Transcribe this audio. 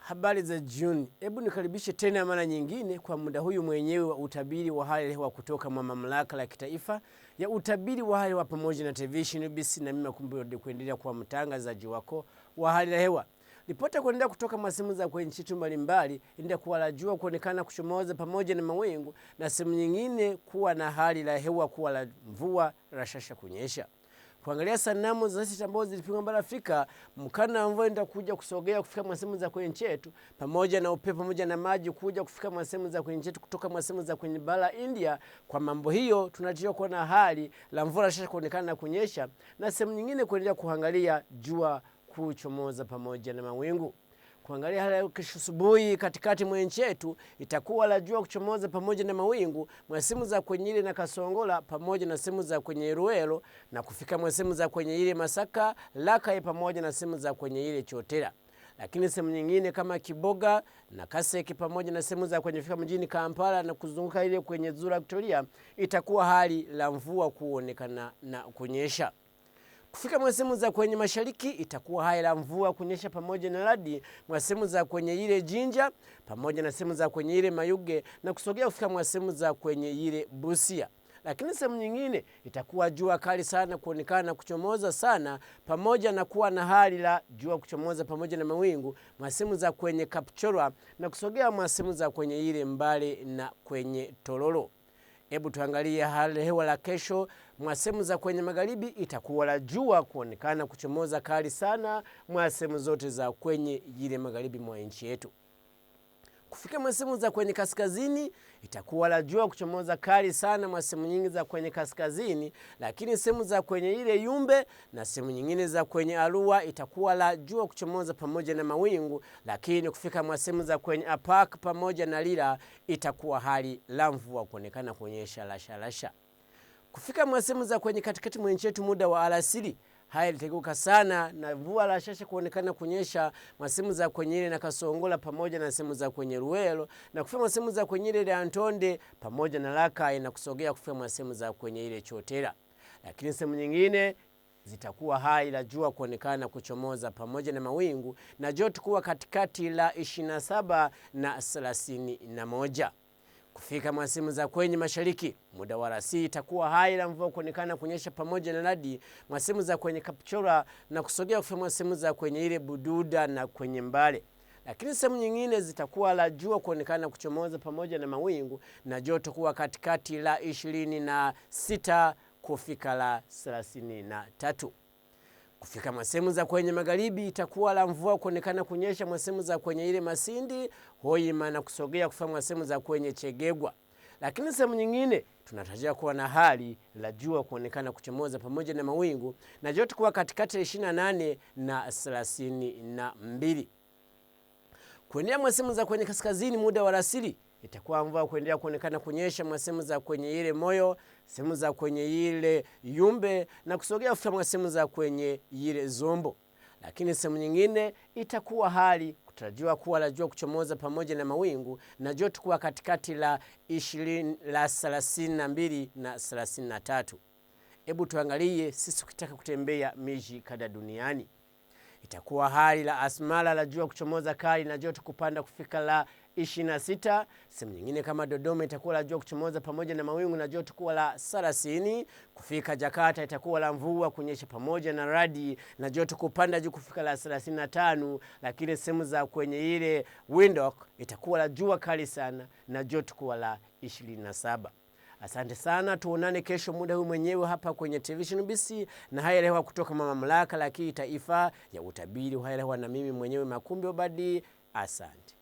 Habari za Juni. Hebu nikaribishe tena mara nyingine kwa muda huyu mwenyewe wa utabiri wa hali ya hewa kutoka mamlaka ya kitaifa ya utabiri wa hali ya hewa pamoja na television UBC, na mimi nakumbuka kuendelea kwa mtangazaji wako wa hali ya hewa. Ripoti kuendelea kutoka masehemu za kwenye nchi mbalimbali ndio kuwa la jua kuonekana kuchomoza pamoja na mawingu, na sehemu nyingine kuwa na hali ya hewa kuwa la mvua rashasha kunyesha. Kuangalia sanamu za sisi ambazo zilipigwa bara Afrika, mkana wa mvua ndio kuja kusogea kufika masehemu za kwenye nchi yetu, pamoja na upepo pamoja na maji kuja kufika masehemu za kwenye nchi yetu kutoka masehemu za kwenye bara India. Kwa mambo hiyo tunatarajiwa kuona hali la mvua rashasha kuonekana na kunyesha, na sehemu nyingine kuendelea kuangalia jua kuchomoza pamoja na mawingu. Kuangalia hali ya kesho asubuhi katikati mwa nchi yetu itakuwa la jua kuchomoza pamoja na mawingu mwesimu za kwenye ile na Kasongola pamoja na sehemu za kwenye Ruelo, na kufika mwesimu za kwenye ile Masaka, Laka pamoja na sehemu za kwenye ile Chotera. Lakini sehemu nyingine kama Kiboga na Kaseke pamoja na sehemu za kwenye fika mjini Kampala na kuzunguka ile kwenye Zura Victoria itakuwa hali la mvua kuonekana na kunyesha. Kufika mwesimu za kwenye mashariki itakuwa hali la mvua kunyesha pamoja na radi mwesimu za kwenye ile Jinja pamoja na sehemu za kwenye ile Mayuge, na kusogea kufika mwesimu za kwenye ile Busia. Lakini sehemu nyingine itakuwa jua kali sana kuonekana kuchomoza sana pamoja na kuwa na hali la jua kuchomoza pamoja na mawingu mwesimu za kwenye Kapchorwa na kusogea mwesimu za kwenye ile Mbale na kwenye Tororo. Hebu tuangalie hali hewa la kesho. Mwasehemu za kwenye magharibi itakuwa la jua kuonekana kuchomoza kali sana mwasehemu zote za kwenye ile magharibi mwa nchi yetu. Kufika mwasehemu za kwenye kaskazini itakuwa la jua kuchomoza kali sana mwasehemu nyingi za kwenye kaskazini, lakini sehemu za kwenye ile Yumbe na sehemu nyingine za kwenye Arua itakuwa la jua kuchomoza pamoja na mawingu, lakini kufika mwasehemu za kwenye Apak pamoja na Lila itakuwa hali la mvua kuonekana kunyesha lasha. Kufika mwasehemu za kwenye katikati mwa nchi yetu muda wa alasiri haya liteguka sana na mvua la shasha kuonekana kunyesha mwasehemu za kwenye ile na Kasongola pamoja na sehemu za kwenye Ruelo, na kufika mwasehemu za kwenye ile Antonde pamoja na Laka na kusogea kufika mwasehemu za kwenye ile Chotera. Lakini sehemu nyingine zitakuwa hali la jua kuonekana kuchomoza pamoja na mawingu na joto kuwa katikati la 27 na 31. Kufika mwasehemu za kwenye mashariki muda wa alasiri itakuwa hali la mvua kuonekana kunyesha pamoja na radi mwasehemu za kwenye Kapchora na kusogea kufika mwasehemu za kwenye ile Bududa na kwenye Mbale. Lakini sehemu nyingine zitakuwa la jua kuonekana kuchomoza pamoja na mawingu na joto kuwa katikati la 26 kufika la 33. Kufika mwasehemu za kwenye magharibi itakuwa la mvua kuonekana kunyesha mwasehemu za kwenye ile Masindi, Hoima na kusogea kufika mwasehemu za kwenye Chegegwa. Lakini sehemu nyingine tunatarajia kuwa na hali la jua kuonekana kuchomoza pamoja na mawingu na joto kuwa katikati ya 28 na 32. Kuendelea mwasehemu za kwenye kaskazini muda wa alasiri itakuwa mvua kuendelea kuonekana kunyesha mwasehemu za kwenye ile Moyo, sehemu za kwenye ile Yumbe na kusogea kufika mwasehemu za kwenye ile Zombo. Lakini sehemu nyingine itakuwa hali kutarajiwa kuwa la jua kuchomoza pamoja na mawingu na joto kuwa katikati la 32 na 33. Hebu tuangalie sisi ukitaka kutembea miji kada duniani. Itakuwa hali la Asmara la jua kuchomoza kali na joto kupanda kufika la 26. Sehemu nyingine kama Dodoma itakuwa la jua kuchomoza pamoja na mawingu na joto kuwa la 30. Kufika Jakarta itakuwa la mvua kunyesha pamoja na radi na joto kupanda juu kufika la 35. Lakini sehemu za kwenye ile Windhoek itakuwa la jua kali sana na joto kuwa la 27. Asante sana, tuonane kesho muda huu mwenyewe hapa kwenye television UBC na haya hewa kutoka mamlaka la kitaifa ya utabiri wa hali ya hewa, na mimi mwenyewe Makumbi Obadi. Asante.